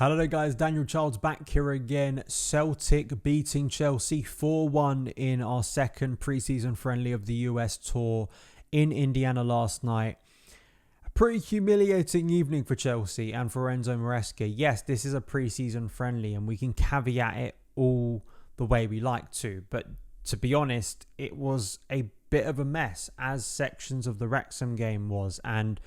Hello there guys, Daniel Childs back here again. Celtic beating Chelsea 4-1 in our second preseason friendly of the US tour in Indiana last night. A pretty humiliating evening for Chelsea and for Enzo Maresca. Yes, this is a preseason friendly and we can caveat it all the way we like to. But to be honest, it was a bit of a mess, as sections of the Wrexham game was. And,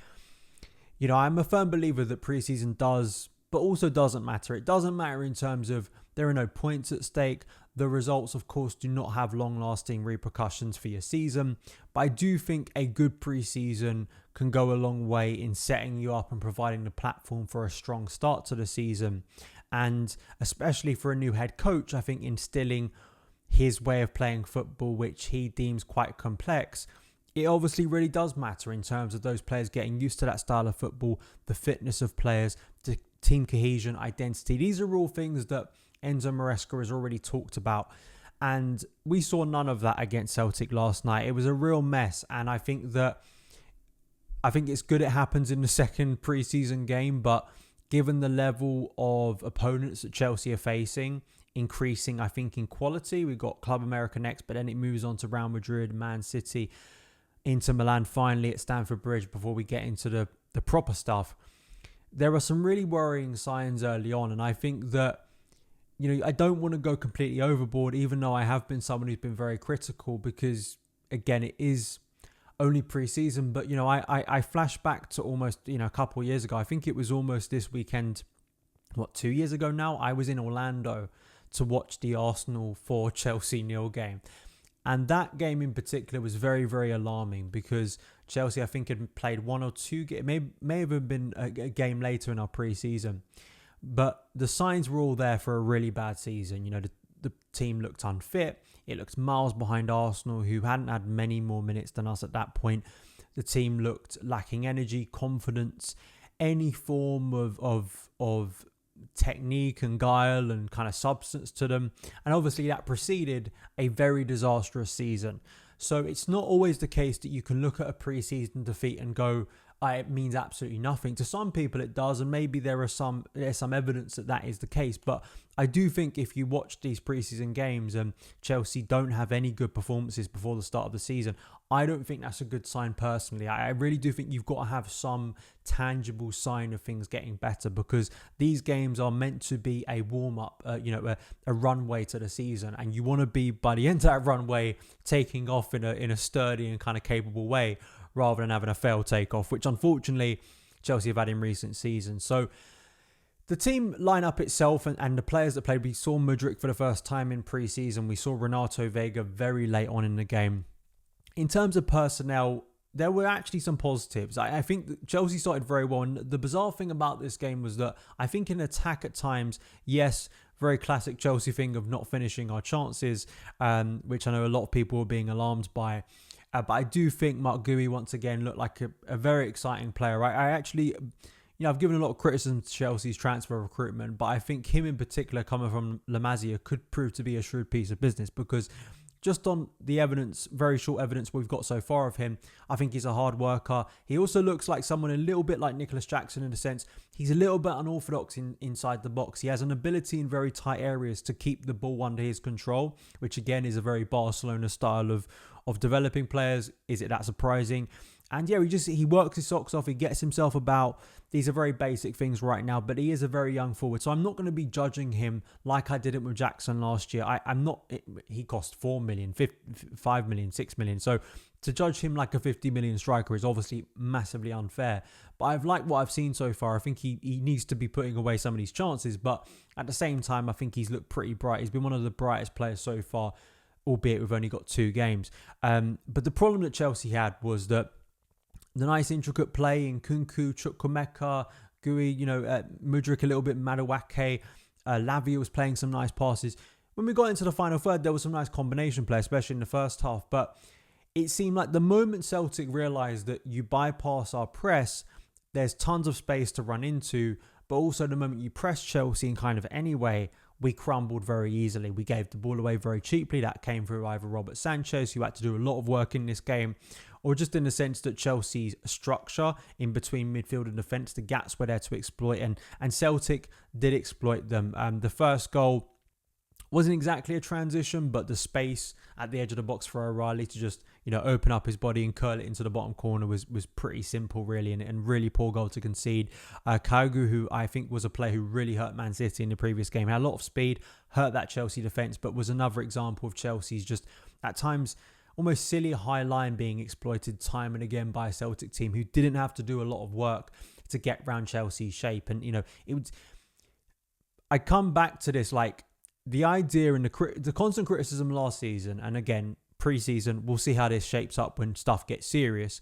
you know, I'm a firm believer that preseason does, but also doesn't matter. It doesn't matter in terms of there are no points at stake. The results, of course, do not have long-lasting repercussions for your season. But I do think a good preseason can go a long way in setting you up and providing the platform for a strong start to the season. And especially for a new head coach, I think instilling his way of playing football, which he deems quite complex, it obviously really does matter in terms of those players getting used to that style of football, the fitness of players, the team cohesion, identity. These are all things that Enzo Maresca has already talked about. And we saw none of that against Celtic last night. It was a real mess. And I think it's good it happens in the second preseason game. But given the level of opponents that Chelsea are facing, increasing, I think, in quality. We've got Club America next, but then it moves on to Real Madrid, Man City, Inter Milan finally at Stamford Bridge before we get into the proper stuff. There are some really worrying signs early on, and I think that, you know, I don't want to go completely overboard, even though I have been someone who's been very critical because, again, it is only pre-season. But, you know, I flash back to almost, you know, a couple of years ago. I think it was almost this weekend, 2 years ago now? I was in Orlando to watch the Arsenal 4 Chelsea 0 game. And that game in particular was very, very alarming because Chelsea, I think, had played one or two games. May have been a game later in our pre-season. But the signs were all there for a really bad season. You know, the team looked unfit. It looked miles behind Arsenal, who hadn't had many more minutes than us at that point. The team looked lacking energy, confidence, any form of technique and guile and kind of substance to them. And obviously that preceded a very disastrous season. So it's not always the case that you can look at a pre-season defeat and go, it means absolutely nothing. To some people it does, and maybe there's some evidence that is the case. But I do think if you watch these pre-season games and Chelsea don't have any good performances before the start of the season, I don't think that's a good sign personally. I really do think you've got to have some tangible sign of things getting better, because these games are meant to be a warm-up, a runway to the season, and you want to be, by the end of that runway, taking off in a sturdy and kind of capable way, rather than having a failed takeoff, which unfortunately Chelsea have had in recent seasons. So the team lineup itself and the players that played, we saw Mudryk for the first time in pre-season. We saw Renato Vega very late on in the game. In terms of personnel, there were actually some positives. I think Chelsea started very well. And the bizarre thing about this game was that I think in attack at times, yes, very classic Chelsea thing of not finishing our chances, which I know a lot of people were being alarmed by. But I do think Mark Gui once again looked like a very exciting player. I actually, you know, I've given a lot of criticism to Chelsea's transfer recruitment, but I think him in particular, coming from La Masia, could prove to be a shrewd piece of business, because just on the evidence, very short evidence we've got so far of him, I think he's a hard worker. He also looks like someone a little bit like Nicholas Jackson in a sense. He's a little bit unorthodox inside the box. He has an ability in very tight areas to keep the ball under his control, which again is a very Barcelona style of developing players. Is it that surprising? And yeah, he works his socks off. He gets himself about. These are very basic things right now, but he is a very young forward. So I'm not going to be judging him like I did it with Jackson last year. I'm not. He cost 4 million, 5 million, 6 million. So to judge him like a 50 million striker is obviously massively unfair. But I've liked what I've seen so far. I think he needs to be putting away some of these chances. But at the same time, I think he's looked pretty bright. He's been one of the brightest players so far, albeit we've only got 2 games. But the problem that Chelsea had was that the nice intricate play in Kunku, Chukwuemeka, Gui, Mudryk a little bit, Madueke, Lavia was playing some nice passes. When we got into the final third, there was some nice combination play, especially in the first half. But it seemed like the moment Celtic realised that you bypass our press, there's tons of space to run into. But also the moment you press Chelsea in kind of any way, we crumbled very easily. We gave the ball away very cheaply. That came through either Robert Sanchez, who had to do a lot of work in this game, or just in the sense that Chelsea's structure in between midfield and defence, the gaps were there to exploit, and Celtic did exploit them. The first goal wasn't exactly a transition, but the space at the edge of the box for O'Reilly to just, open up his body and curl it into the bottom corner was pretty simple, really, and really poor goal to concede. Kyogo, who I think was a player who really hurt Man City in the previous game, had a lot of speed, hurt that Chelsea defence, but was another example of Chelsea's just, at times, almost silly high line being exploited time and again by a Celtic team who didn't have to do a lot of work to get round Chelsea's shape. And, I come back to this, the idea and the constant criticism last season, and again, pre-season, we'll see how this shapes up when stuff gets serious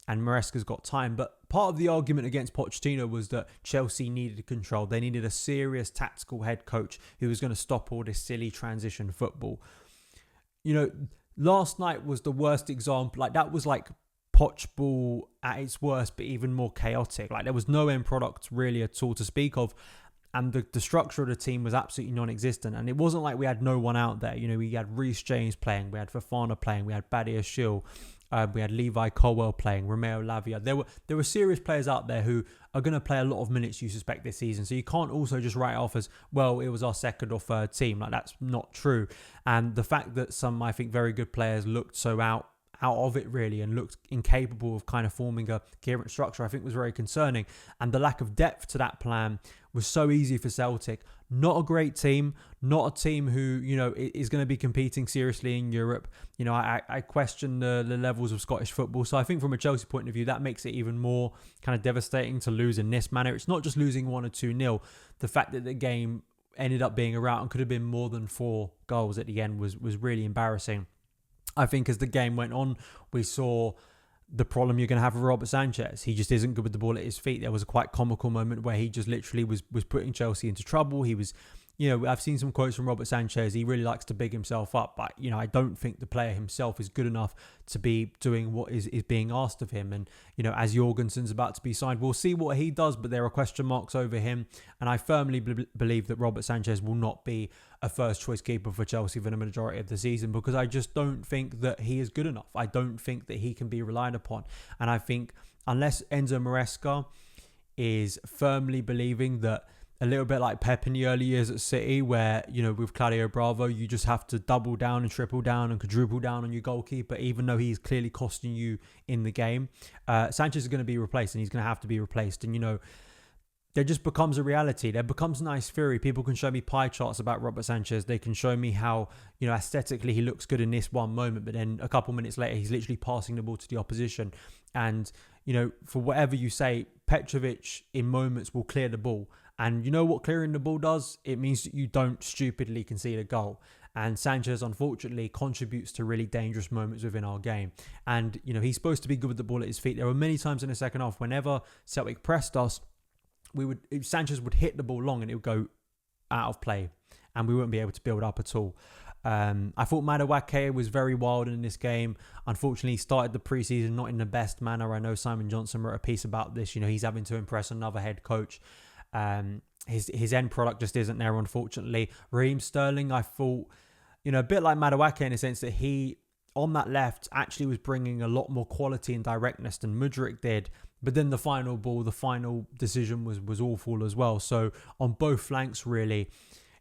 and Maresca's got time. But part of the argument against Pochettino was that Chelsea needed control. They needed a serious tactical head coach who was going to stop all this silly transition football. Last night was the worst example. That was Poch ball at its worst, but even more chaotic. There was no end product really at all to speak of. And the structure of the team was absolutely non-existent. And it wasn't like we had no one out there. We had Reece James playing. We had Fofana playing. We had Badia Shil. We had Levi Colwell playing. Romeo Lavia. There were serious players out there who are going to play a lot of minutes, you suspect, this season. So you can't also just write it off as, well, it was our second or third team. That's not true. And the fact that some, I think, very good players looked so out of it really and looked incapable of kind of forming a coherent structure, I think was very concerning. And the lack of depth to that plan was so easy for Celtic. Not a great team, not a team who, is going to be competing seriously in Europe. I question the levels of Scottish football. So I think from a Chelsea point of view, that makes it even more kind of devastating to lose in this manner. It's not just losing 1 or 2-0. The fact that the game ended up being a rout and could have been more than 4 goals at the end was really embarrassing. I think as the game went on, we saw the problem you're going to have with Robert Sanchez. He just isn't good with the ball at his feet. There was a quite comical moment where he just literally was putting Chelsea into trouble. He was, I've seen some quotes from Robert Sanchez. He really likes to big himself up, but, I don't think the player himself is good enough to be doing what is being asked of him. And, as Jorgensen's about to be signed, we'll see what he does, but there are question marks over him. And I firmly believe that Robert Sanchez will not be a first choice keeper for Chelsea for the majority of the season, because I just don't think that he is good enough. I don't think that he can be relied upon. And I think unless Enzo Maresca is firmly believing that, a little bit like Pep in the early years at City, where, with Claudio Bravo, you just have to double down and triple down and quadruple down on your goalkeeper, even though he's clearly costing you in the game. Sanchez is going to be replaced, and he's going to have to be replaced. And, there just becomes a reality. There becomes nice theory. People can show me pie charts about Robert Sanchez. They can show me how, aesthetically he looks good in this one moment, but then a couple minutes later, he's literally passing the ball to the opposition. And, for whatever you say, Petrovic in moments will clear the ball. And you know what clearing the ball does? It means that you don't stupidly concede a goal. And Sanchez, unfortunately, contributes to really dangerous moments within our game. And, he's supposed to be good with the ball at his feet. There were many times in the second half, whenever Celtic pressed us, Sanchez would hit the ball long and it would go out of play. And we wouldn't be able to build up at all. I thought Madueke was very wild in this game. Unfortunately, he started the preseason not in the best manner. I know Simon Johnson wrote a piece about this. He's having to impress another head coach. His end product just isn't there, unfortunately. Raheem Sterling, I thought, a bit like Madueke in the sense that he, on that left, actually was bringing a lot more quality and directness than Mudryk did. But then the final ball, the final decision was awful as well. So on both flanks, really,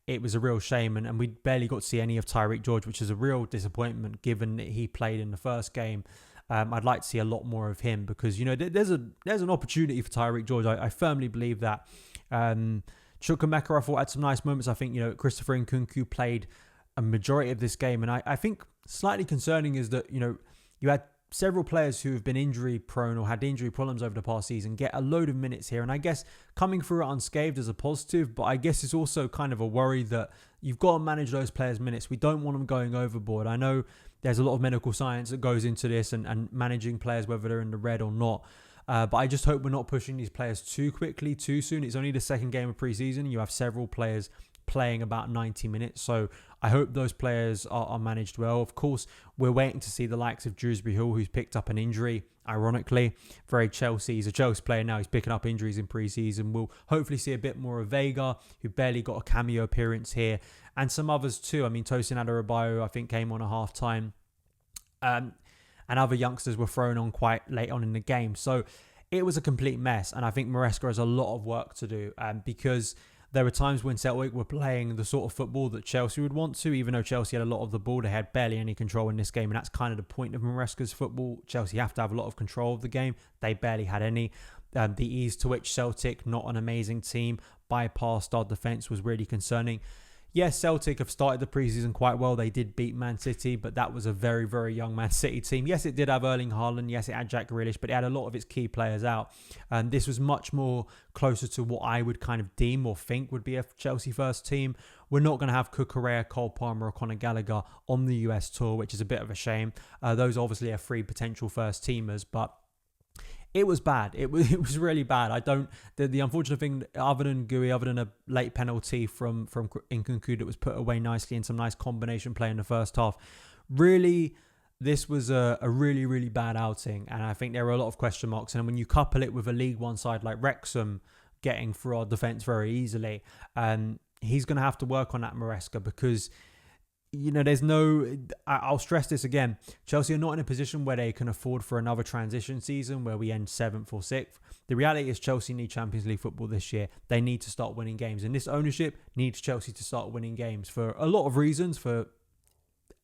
it was a real shame. And we barely got to see any of Tyreek George, which is a real disappointment given that he played in the first game. I'd like to see a lot more of him because, there's an opportunity for Tyreek George. I firmly believe that. Chukwuemeka, I thought, had some nice moments. I think, Christopher Nkunku played a majority of this game. And I think slightly concerning is that, you had several players who have been injury prone or had injury problems over the past season get a load of minutes here. And I guess coming through it unscathed is a positive, but I guess it's also kind of a worry that you've got to manage those players' minutes. We don't want them going overboard. I know there's a lot of medical science that goes into this and managing players, whether they're in the red or not. But I just hope we're not pushing these players too quickly, too soon. It's only the second game of pre-season. You have several players playing about 90 minutes. So I hope those players are managed well. Of course, we're waiting to see the likes of Dewsbury Hall, who's picked up an injury, ironically. Very Chelsea. He's a Chelsea player now. He's picking up injuries in pre-season. We'll hopefully see a bit more of Vega, who barely got a cameo appearance here. And some others too. I mean, Tosin Adarabioyo, I think, came on a half-time. and other youngsters were thrown on quite late on in the game. So it was a complete mess, and I think Maresca has a lot of work to do because there were times when Celtic were playing the sort of football that Chelsea would want to, even though Chelsea had a lot of the ball. They had barely any control in this game, and that's kind of the point of Maresca's football. Chelsea have to have a lot of control of the game. They barely had any. The ease to which Celtic, not an amazing team, bypassed our defence was really concerning. Yes, Celtic have started the preseason quite well. They did beat Man City, but that was a very, very young Man City team. Yes, it did have Erling Haaland. Yes, it had Jack Grealish, but it had a lot of its key players out. And this was much more closer to what I would kind of deem or think would be a Chelsea first team. We're not going to have Cucurella, Cole Palmer or Conor Gallagher on the US tour, which is a bit of a shame. Those obviously are 3 potential first teamers, but it was bad. It was really bad. The unfortunate thing, other than Gui, other than a late penalty from Nkunku that was put away nicely and some nice combination play in the first half, really, this was a really, really bad outing. And I think there were a lot of question marks. And when you couple it with a League One side like Wrexham getting through our defence very easily, he's going to have to work on that, Maresca, because I'll stress this again. Chelsea are not in a position where they can afford for another transition season where we end 7th or 6th. The reality is Chelsea need Champions League football this year. They need to start winning games. And this ownership needs Chelsea to start winning games for a lot of reasons, for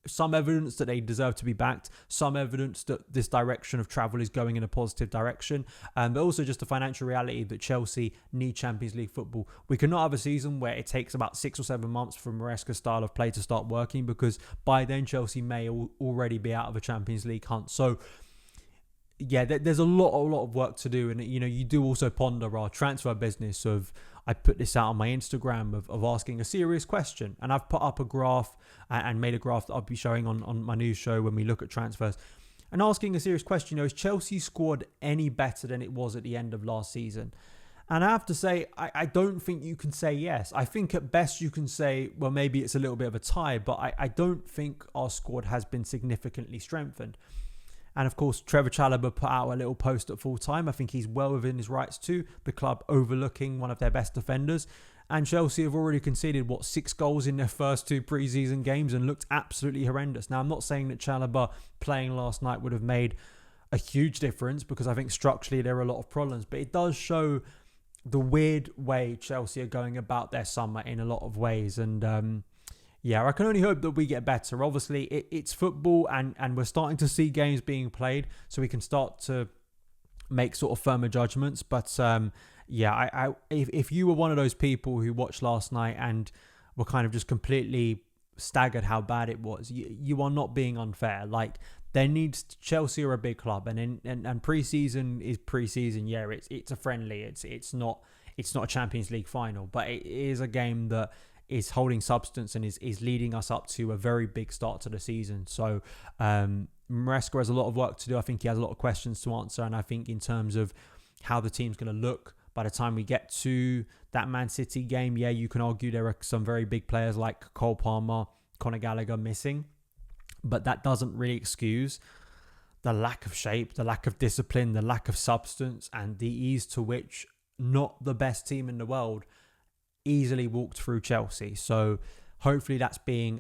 some evidence that they deserve to be backed, some evidence that this direction of travel is going in a positive direction, but also just the financial reality that Chelsea need Champions League football. We cannot have a season where it takes about 6 or 7 months for Maresca's style of play to start working, because by then Chelsea may already be out of a Champions League hunt. So yeah, there's a lot of work to do. And you do also ponder our transfer business of, I put this out on my Instagram of asking a serious question, and I've put up a graph and made a graph that I'll be showing on my news show when we look at transfers, and asking a serious question, is Chelsea's squad any better than it was at the end of last season? And I have to say, I don't think you can say yes. I think at best you can say, well, maybe it's a little bit of a tie, but I don't think our squad has been significantly strengthened. And of course, Trevor Chalobah put out a little post at full time. I think he's well within his rights to, the club overlooking one of their best defenders. And Chelsea have already conceded, 6 goals in their first 2 pre-season games and looked absolutely horrendous. Now, I'm not saying that Chalobah playing last night would have made a huge difference, because I think structurally there are a lot of problems. But it does show the weird way Chelsea are going about their summer in a lot of ways. And yeah, I can only hope that we get better. Obviously, it's football, and we're starting to see games being played, so we can start to make sort of firmer judgments. But yeah, if you were one of those people who watched last night and were kind of just completely staggered how bad it was, you are not being unfair. Like, Chelsea are a big club, and pre-season is pre-season. Yeah, it's a friendly. It's not a Champions League final, but it is a game that is holding substance and is leading us up to a very big start to the season. So Maresca has a lot of work to do. I think he has a lot of questions to answer, and I think in terms of how the team's going to look by the time we get to that Man City game, yeah, you can argue there are some very big players like Cole Palmer, Conor Gallagher missing, but that doesn't really excuse the lack of shape, the lack of discipline, the lack of substance, and the ease to which not the best team in the world easily walked through Chelsea. So hopefully that's being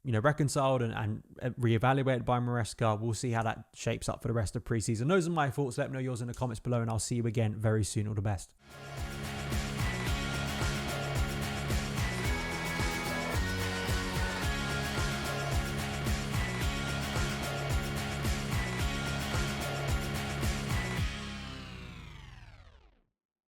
reconciled and reevaluated by Maresca. We'll see how that shapes up for the rest of pre-season. Those are my thoughts. Let me know yours in the comments below, and I'll see you again very soon. All the best.